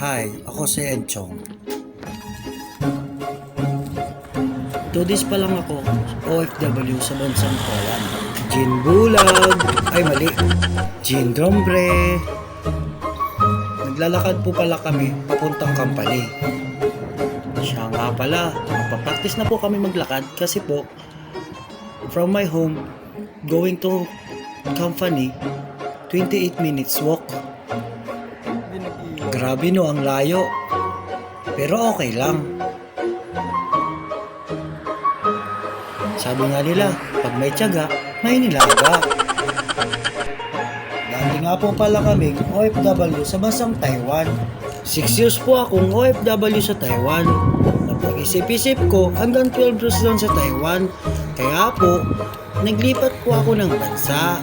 Hi, ako si Enchong. 2 days pa lang ako OFW sa bansang Poland. Gin Bulag, ay mali, Gin Dombre. Naglalakad po pala kami papuntang company. Siya nga pala, magpa-practice na po kami maglakad kasi po from my home going to company 28 minutes walk. Grabe no, ang layo. Pero okay lang. Sabi nga nila, pag may tiyaga, may nilaga. Dati nga po pala kaming OFW sa bansang Taiwan. 6 years po akong OFW sa Taiwan. Napag-isip-isip ko hanggang 12 years lang sa Taiwan. Kaya po, naglipat po ako ng bansa.